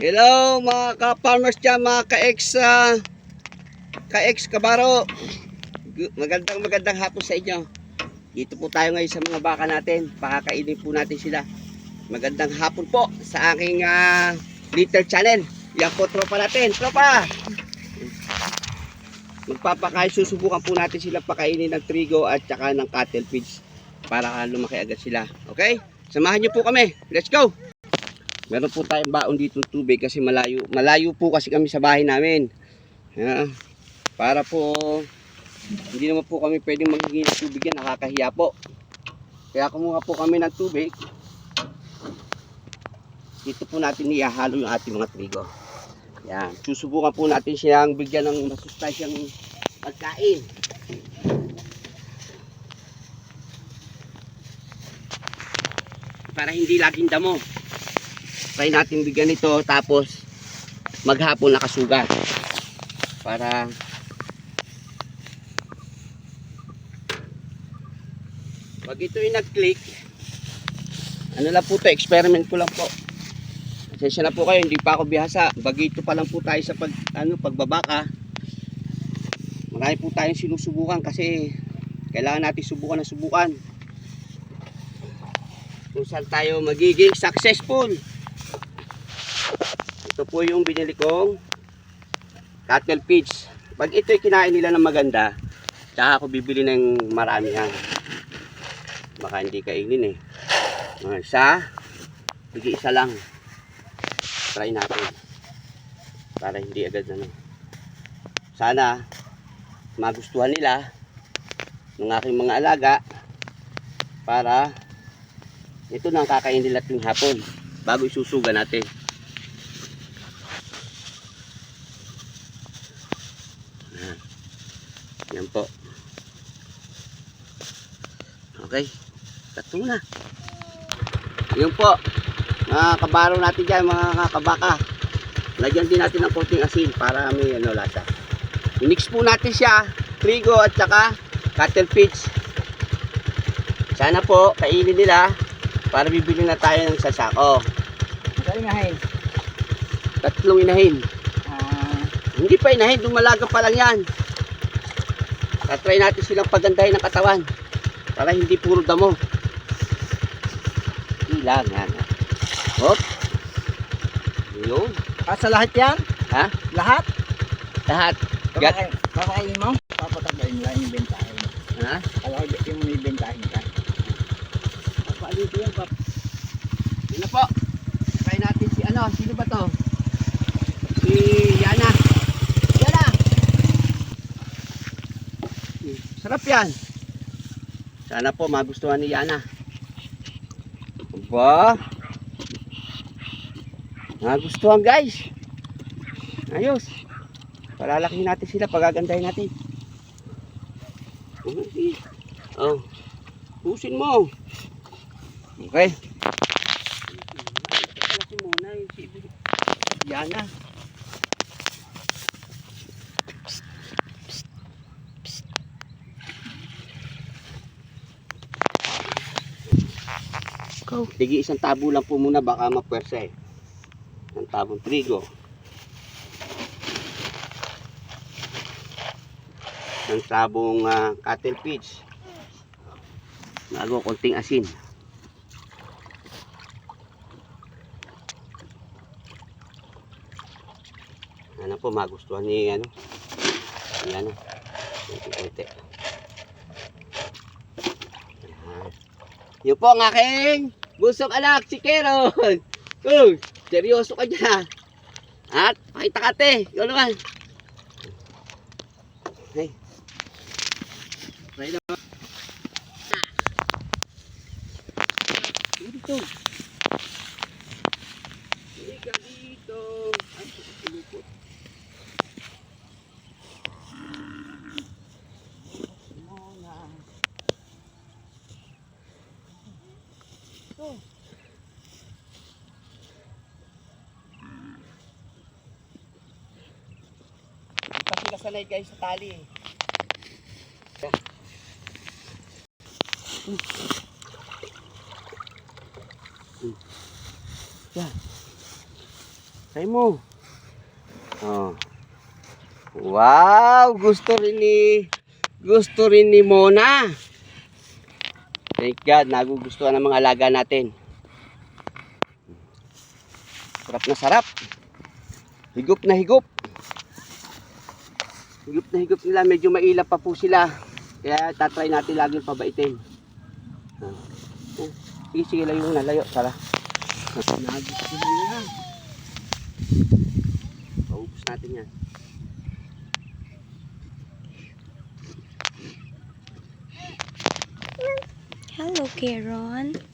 Hello mga ka-farmers dyan, mga ka-ex kabaro. Magandang hapon sa inyo. Dito po tayo ngayon sa mga baka natin. Pakakainin po natin sila. Magandang hapon po sa aking litter channel. Yan po tropa natin. Tropa! Susubukan po natin sila pakainin ng trigo at saka ng cattle feeds para lumaki agad sila. Okay? Samahan nyo po kami. Let's go! Meron po tayong baon dito ng tubig kasi malayo po kasi kami sa bahay namin. Para po hindi naman po kami pwedeng maghingi ng tubig yan, nakakahiya po. Kaya kumuha po kami ng tubig. Dito po natin ihahalo yung ating mga trigo. Yan, susubukan po natin siyang bigyan ng masustansyang pagkain. Para hindi laging damo. Try natin bigyan ito tapos maghapon nakasugat para pag ito yung nag-click, ano lang po to, experiment ko lang po. Pasensya na po kayo, hindi pa ako bihasa, bagito pa lang po tayo sa pagbabaka. Marami po tayong sinusubukan kasi kailangan natin subukan na subukan kung saan tayo magiging successful. Ito po yung binili kong cattle feeds. Pag ito'y kinain nila ng maganda, tsaka ako bibili ng marami yan. Baka hindi kainin eh. Isa, bigay isa lang. Try natin. Para hindi agad Sana magustuhan nila ng aking mga alaga para ito na ang kakainin nila tuwing hapon bago isusuga natin. Yan po. Okay. Tato na. Yun po. Mga kabaro natin dyan, mga kabaka. Lagyan din natin ng konting asin para may lasa. I-mix po natin siya. Trigo at saka cattle feeds. Sana po kainin nila para bibili na tayo ng sasako. Magaling inahin. 3 inahin. Hindi pa inahin. Dumalaga pa lang yan. Try natin silang pagandahin ng katawan para hindi puro damo. Ilang yan. Hop. Yun. Sa lahat yan? Ha? Lahat? Lahat. Kakain mo? Papatabayin lang yung bentahin. Ha? Kala ko yung may bentahin ka. Papaalin ko yan, pap. Yun na po. Try natin si sino ba to? Si Yana. Sarap yan. Sana po magustuhan ni Yana. Aba. Magustuhan guys. Ayos. Palalakihin natin sila, pagagandahin natin. Oh. Pusin mo. Okay. Palaki muna yung si Yana. Sige, isang tabo lang po muna, baka mapwersa eh. Isang tabong trigo. Isang tabong cattle feeds. Bago konting asin. Ano po, magustuhan ni yan. Konti-konti. Yun po ang aking busong anak, si Keron. Seryoso ka dyan. At pakita ka te. Ikaw naman. Hey. Try naman. Dito. Hindi ka dito. Ay, lupot. Kasi kasanay guys sa tali eh. Yan. Try mo. Oh. Wow, gusto rin ni Mona. Thank God, nagugustuhan ng mga alaga natin. Sarap na sarap. Higop na higop. Higop na higop nila, medyo mailap pa po sila. Kaya tatry natin laging pabaitin. Sige, sige, layo na, layo. Tara. Nagustuhan nila. Paubos natin yan. Hello, Karen.